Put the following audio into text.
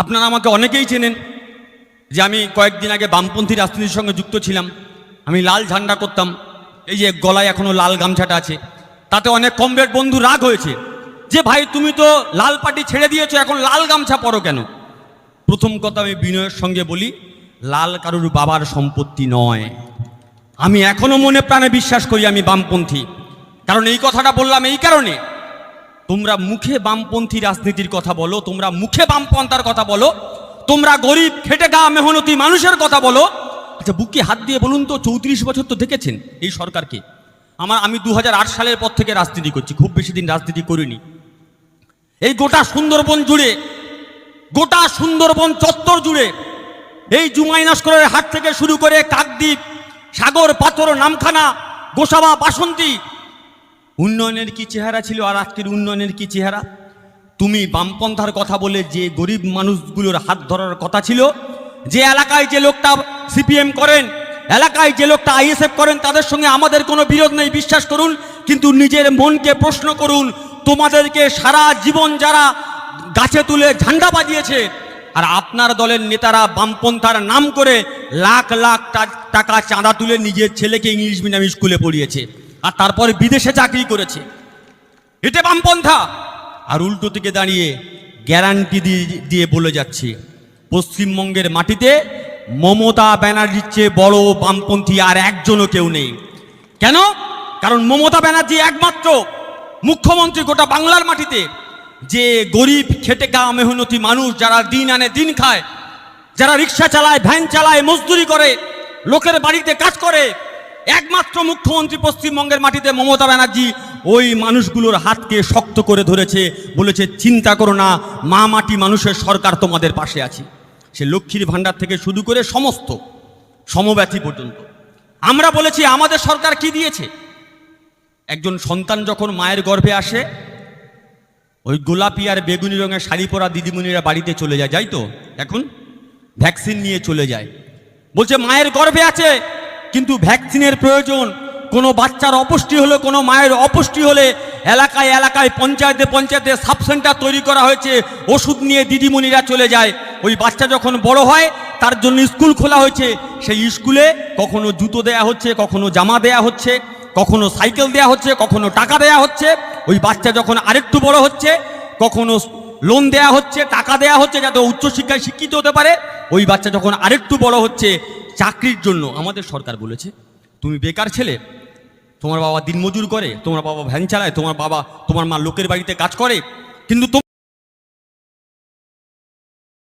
আপনারা আমাকে অনেকেই চেনেন যে আমি কয়েকদিন আগে বামপন্থী রাজনীতির সঙ্গে যুক্ত ছিলাম। আমি লাল ঝান্ডা করতাম, এই যে গলায় এখনো লাল গামছাটা আছে। তাতে অনেক কমরেড বন্ধু রাগ হয়েছে যে ভাই তুমি তো লাল পার্টি ছেড়ে দিয়েছো, এখন লাল গামছা পরো কেন? প্রথম কথা আমি বিনয়ের সঙ্গে বলি, লাল কারুর বাবার সম্পত্তি নয়। আমি এখনো মনে প্রাণে বিশ্বাস করি আমি বামপন্থী। কারণ এই কথাটা বললাম এই কারণে, তোমরা মুখে বামপন্থী রাজনীতির কথা বলো, তোমরা মুখে বামপন্থার কথা বলো, তোমরা গরিব খেটে খাওয়া মেহনতি মানুষের কথা বলো। আচ্ছা বুকে হাত দিয়ে বলুন তো, 34 বছর তো দেখেছেন এই সরকারকে। আমি 2008 সালের পর থেকে রাজনীতি করছি, খুব বেশি দিন রাজনীতি করিনি। এই গোটা সুন্দরবন জুড়ে, গোটা সুন্দরবন চত্বর জুড়ে, এই জুমাই নস্করের হাট থেকে শুরু করে কাকদ্বীপ, সাগর, পাথর, নামখানা, গোসাবা, বাসন্তী, উন্নয়নের কি চেহারা ছিল আর আজকের উন্নয়নের কি চেহারা? তুমি বামপন্থার কথা বলে যে গরিব মানুষগুলোর হাত ধরার কথা ছিল, যে এলাকায় যে লোকটা সিপিএম করেন, এলাকায় যে লোকটা আইএসএফ করেন, তাদের সঙ্গে আমাদের কোনো বিরোধ নেই, বিশ্বাস করুন। কিন্তু নিজের মনকে প্রশ্ন করুন, তোমাদেরকে সারা জীবন যারা গাছে তুলে ঝান্ডা বাজিয়েছে, আর আপনার দলের নেতারা বামপন্থার নাম করে লাখ লাখ টাকা চাঁদা তুলে নিজের ছেলেকে ইংলিশ মিডিয়াম স্কুলে পড়িয়েছে, আর তারপরে বিদেশে চাকরি করেছে, এটা বামপন্থা। আর উল্টো থেকে দাঁড়িয়ে গ্যারান্টি দিয়ে বলে যাচ্ছে, পশ্চিমবঙ্গের মাটিতে মমতা ব্যানার্জির চেয়ে বড় বামপন্থী আর একজনও কেউ নেই। কেন? কারণ মমতা ব্যানার্জি একমাত্র মুখ্যমন্ত্রী গোটা বাংলার মাটিতে, যে গরিব খেটে খাওয়া মেহনতি মানুষ, যারা দিন আনে দিন খায়, যারা রিক্সা চালায়, ভ্যান চালায়, মজদুরি করে, লোকের বাড়িতে কাজ করে, একমাত্র মুখ্যমন্ত্রী পশ্চিমবঙ্গের মাটিতে মমতা ব্যানার্জি ওই মানুষগুলোর হাতকে শক্ত করে ধরেছে, বলেছে চিন্তা করো না, মা মাটি মানুষের সরকার তোমাদের পাশে আছে। সে লক্ষ্মীর ভাণ্ডার থেকে শুরু করে সমস্ত সমব্যথী পর্যন্ত। আমরা বলেছি আমাদের সরকার কি দিয়েছে? একজন সন্তান যখন মায়ের গর্ভে আসে, ওই গোলাপি আর বেগুনি রঙের শাড়ি পরা দিদিমণিরা বাড়িতে চলে যায়, যাই তো এখন ভ্যাকসিন নিয়ে চলে যায়, বলছে মায়ের গর্ভে আছে কিন্তু ভ্যাকসিনের প্রয়োজন। কোনো বাচ্চার অপুষ্টি হলে, কোনো মায়ের অপুষ্টি হলে এলাকায় এলাকায়, পঞ্চায়েতে পঞ্চায়েতে সাব সেন্টার তৈরি করা হয়েছে, ওষুধ নিয়ে দিদিমণিরা চলে যায়। ওই বাচ্চা যখন বড় হয় তার জন্য স্কুল খোলা হয়েছে, সেই স্কুলে কখনো জুতো দেয়া হচ্ছে, কখনো জামা দেয়া হচ্ছে, কখনো সাইকেল দেয়া হচ্ছে, কখনো টাকা দেয়া হচ্ছে। ওই বাচ্চা যখন আরেকটু বড় হচ্ছে, কখনো লোন দেয়া হচ্ছে, টাকা দেয়া হচ্ছে যাতে উচ্চশিক্ষায় শিক্ষিত হতে পারে। ওই বাচ্চা যখন আরেকটু বড় হচ্ছে, চাকরির জন্য আমাদের সরকার বলেছে তুমি বেকার ছেলে, তোমার বাবা দিনমজুর করে, তোমার বাবা ভ্যান চালায়, তোমার মা লোকের বাড়িতে কাজ করে, কিন্তু